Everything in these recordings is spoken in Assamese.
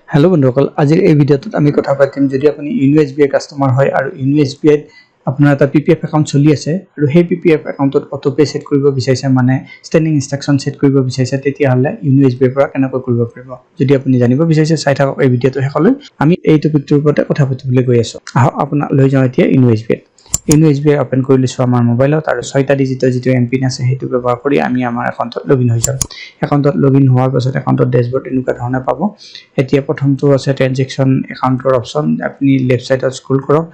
হেল্ল' বন্ধুসকল, আজিৰ এই ভিডিঅ'টোত আমি কথা পাতিম যদি আপুনি ইউএছবিআই কাষ্টমাৰ হয় আৰু ইউএছবিআইত আপোনাৰ এটা পিপিএফ একাউণ্ট চলি আছে আৰু সেই পিপিএফ একাউণ্টত অটোপে সেট কৰিব বিচাৰিছে, মানে ষ্টেণ্ডিং ইনষ্ট্ৰাকচন সেট কৰিব বিচাৰিছে, তেতিয়াহ'লে ইউএছবিআইৰ পৰা কেনেকৈ কৰিব পাৰিব। যদি আপুনি জানিব বিচাৰিছে, চাই থাকক এই ভিডিঅ'টো শেষলৈ। আমি এই টপিকটোৰ ওপৰতে কথা পাতিবলৈ গৈ আছোঁ। আহক আপোনাক লৈ যাওঁ এতিয়া ইউএছবিআইত। ইউএছবিআই ওপেন কৰি লৈছোঁ আমাৰ মোবাইলত আৰু 6টা ডিজিটৰ যিটো এমপিন আছে সেইটো ব্যৱহাৰ কৰি আমি আমাৰ একাউণ্টত লগইন হৈ যাম। একাউণ্টত লগইন হোৱাৰ পাছত একাউণ্টৰ ডেশবৰ্ড এনেকুৱা ধৰণে পাব। এতিয়া প্ৰথমটো আছে ট্ৰানজেকশ্যন একাউণ্টৰ অপশ্যন। আপুনি লেফ্ট ছাইডত স্ক্ৰল কৰক,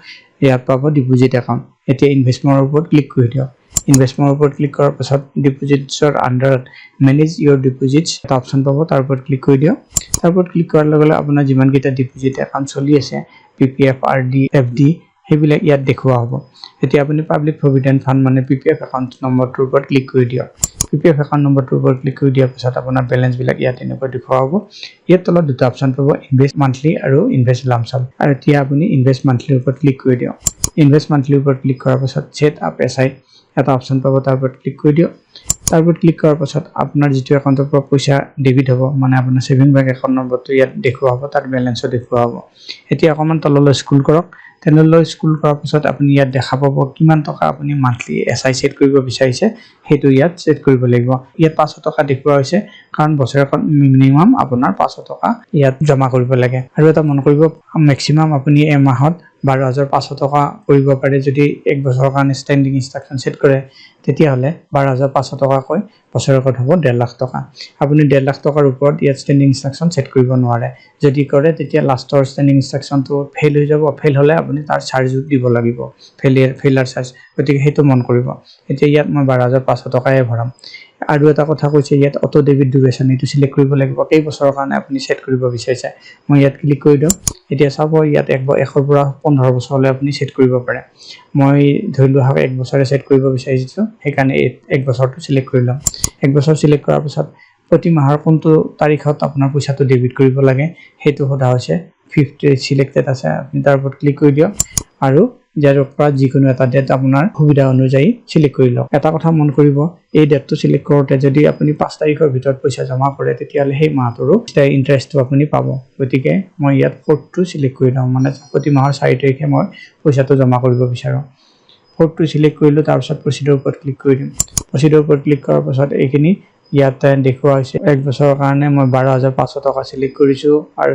ইয়াত পাব ডিপজিট একাউণ্ট। এতিয়া ইনভেষ্টমেণ্টৰ ওপৰত ক্লিক কৰি দিয়ক। ইনভেষ্টমেণ্টৰ ওপৰত ক্লিক কৰাৰ পাছত ডিপজিটছৰ আণ্ডাৰত মেনেজ ইউৰ ডিপজিটছ এটা অপশ্যন পাব, তাৰ ওপৰত ক্লিক কৰি দিয়ক। তাৰ ওপৰত ক্লিক কৰাৰ লগে লগে আপোনাৰ যিমানকেইটা ডিপজিট একাউণ্ট চলি আছে, পিপিএফ, আৰডি, এফডি, সেইবিলাক ইয়াত দেখুওৱা হ'ব। এতিয়া আপুনি পাব্লিক প্ৰভিডেণ্ট ফাণ্ড মানে পিপিএফ একাউণ্ট নম্বৰটোৰ ওপৰত ক্লিক কৰি দিয়ক। পিপিএফ একাউণ্ট নম্বৰটোৰ ওপৰত ক্লিক কৰি দিয়াৰ পিছত আপোনাৰ বেলেঞ্চবিলাক ইয়াত এনেকৈ দেখুওৱা হ'ব। ইয়াত তলত দুটা অপশ্যন পাব, ইনভেষ্ট মান্থলি আৰু ইনভেষ্ট লামচাম। আৰু এতিয়া আপুনি ইনভেষ্ট মান্থলিৰ ওপৰত ক্লিক কৰি দিয়ক। ইনভেষ্ট মান্থলিৰ ওপৰত ক্লিক কৰাৰ পাছত ছেট আপ এছআই এটা অপশ্যন পাব, তাৰ ওপৰত ক্লিক কৰি দিয়ক। তাৰ ওপৰত ক্লিক কৰাৰ পাছত আপোনাৰ যিটো একাউণ্টৰ পৰা পইচা ডেবিট হ'ব, মানে আপোনাৰ ছেভিং বেংক একাউণ্ট নম্বৰটো ইয়াত দেখুওৱা হ'ব, তাত বেলেঞ্চো দেখুওৱা হ'ব। এতিয়া অকণমান তললৈ স্ক্ৰল কৰক। তেনেলৈ স্ক্ৰল কৰাৰ পাছত আপুনি ইয়াত দেখা পাব কিমান টকা আপুনি মান্থলি এছআই ছেট কৰিব বিচাৰিছে, সেইটো ইয়াত ছেট কৰিব লাগিব। ইয়াত 500 টকা দেখুওৱা হৈছে, কাৰণ বছৰেকত মিনিমাম আপোনাৰ 500 টকা ইয়াত জমা কৰিব লাগে। আৰু এটা মন কৰিব, মেক্সিমাম আপুনি এমাহত 12,500 টকা কৰিব পাৰে। যদি এক বছৰৰ কাৰণে ষ্টেণ্ডিং ইনষ্ট্ৰাকচন ছেট কৰে, তেতিয়াহ'লে 12,500 টকাকৈ বছৰেকত হ'ব 1.5 লাখ টকা। আপুনি 1.5 লাখ টকাৰ ওপৰত ইয়াত ষ্টেণ্ডিং ইনষ্ট্ৰাকচন ছেট কৰিব নোৱাৰে। যদি কৰে তেতিয়া লাষ্টৰ ষ্টেণ্ডিং ইনষ্ট্ৰাকচনটো ফেইল হৈ যাব। ফেইল হ'লে আপুনি তাৰ চাৰ্জো দিব লাগিব, ফেইলাৰ চাৰ্জ। গতিকে সেইটো মন কৰিব। এতিয়া ইয়াত মই 12,500 টকাই ভৰাম। আৰু এটা কথা কৈছে, ইয়াত অটো ডেবিট ডিউৰেশ্যন এইটো চিলেক্ট কৰিব লাগিব, কেইবছৰৰ কাৰণে আপুনি ছেট কৰিব বিচাৰিছে। মই ইয়াত ক্লিক কৰি দিওঁ। এতিয়া চাব, ইয়াত 1ৰ পৰা 15 বছৰলৈ আপুনি ছেট কৰিব পাৰে। মই ধৰি লোৱা 1 বছৰে ছেট কৰিব বিচাৰিছোঁ, সেইকাৰণে 1 বছৰটো চিলেক্ট কৰি ল'ম। 1 বছৰ চিলেক্ট কৰাৰ পাছত প্ৰতি মাহৰ কোনটো তাৰিখত আপোনাৰ পইচাটো ডেবিট কৰিব লাগে সেইটো সোধা হৈছে। 5th চিলেক্টেড আছে, আপুনি তাৰ ওপৰত ক্লিক কৰি দিয়ক আৰু ইয়াৰ পৰা যিকোনো এটা ডেট আপোনাৰ সুবিধা অনুযায়ী চিলেক্ট কৰি লওক। এটা কথা মন কৰিব, এই ডেটটো চিলেক্ট কৰোঁতে যদি আপুনি 5 তাৰিখৰ ভিতৰত পইচা জমা কৰে, তেতিয়াহ'লে সেই মাহটোৰো ইণ্টাৰেষ্টটো আপুনি পাব। গতিকে মই ইয়াত 4th চিলেক্ট কৰি লওঁ, মানে প্ৰতি মাহৰ 4 তাৰিখে মই পইচাটো জমা কৰিব বিচাৰোঁ। 4th চিলেক্ট কৰিলোঁ, তাৰপিছত প্ৰচিডৰ ওপৰত ক্লিক কৰি দিম। প্ৰচিডৰ ওপৰত ক্লিক কৰাৰ পাছত এইখিনি ইয়াত দেখুওৱা হৈছে। 1 বছৰৰ কাৰণে মই 12,500 টকা চিলেক্ট কৰিছোঁ আৰু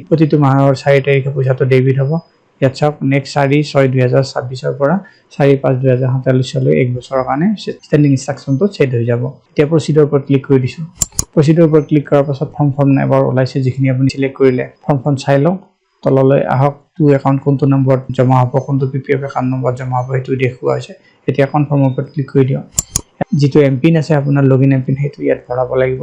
প্ৰতিটো মাহৰ 4 তাৰিখে পইচাটো ডেবিট হ'ব। ইয়াত চাওক, নেক্সট 4/6/2026 পৰা 4/5/2047 1 বছৰৰ কাৰণে ষ্টেণ্ডিং ইনষ্ট্ৰাকচনটো ছেট হৈ যাব। এতিয়া প্ৰচিডৰ ওপৰত ক্লিক কৰি দিছোঁ। প্ৰচিডৰ ওপৰত ক্লিক কৰাৰ পাছত ফৰ্ম এবাৰ ওলাইছে, যিখিনি আপুনি চিলেক্ট কৰিলে। ফৰ্মখন চাই লওক, তললৈ আহক। টু একাউণ্ট কোনটো নম্বৰত জমা হ'ব, কোনটো পিপিএফ একাউণ্ট নম্বৰত জমা হ'ব, সেইটো দেখুওৱা হৈছে। এতিয়া কনফাৰ্মৰ ওপৰত ক্লিক কৰি দিয়ক। যিটো এমপিন আছে আপোনাৰ লগইন এমপিন, সেইটো ইয়াত ভৰাব লাগিব।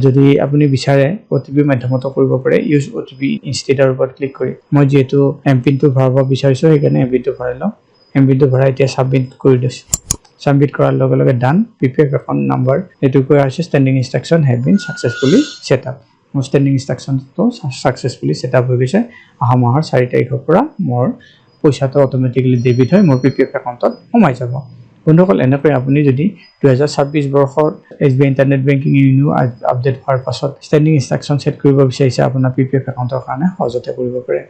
যদি আপুনি বিচাৰে অ'টিপিৰ মাধ্যমতো কৰিব পাৰে, ইউজ অ'টিপি ইনষ্টেডৰ ওপৰত ক্লিক কৰি। মই যিহেতু এমপিনটো ভৰাব বিচাৰিছোঁ, সেইকাৰণে এমপিনটো ভৰাই লওঁ। এমপিনটো ভৰাই এতিয়া ছাবমিট কৰি দিছোঁ। ছাবমিট কৰাৰ লগে লগে ডান। পিপিএফ একাউণ্ট নম্বৰ এইটো কোৱা হৈছে, standing instruction have been successfully set up. মোৰ ষ্টেণ্ডিং ইনষ্ট্ৰাকচনটো ছাকচেছফুলি ছেট আপ হৈ গৈছে। অহা মাহৰ 4 তাৰিখৰ পৰা মোৰ পইচাটো অট'মেটিকেলি ডেবিট হৈ মোৰ পিপিএফ একাউণ্টত সোমাই যাব। বন্ধুসকল, এনেকৈ আপুনি যদি 2026 বৰ্ষৰ SBI internet banking renew update হোৱাৰ পাছত ষ্টেণ্ডিং ইনষ্ট্ৰাকচন ছেট কৰিব বিচাৰিছে আপোনাৰ পিপিএফ একাউণ্টৰ কাৰণে, সহজতে কৰিব পাৰে।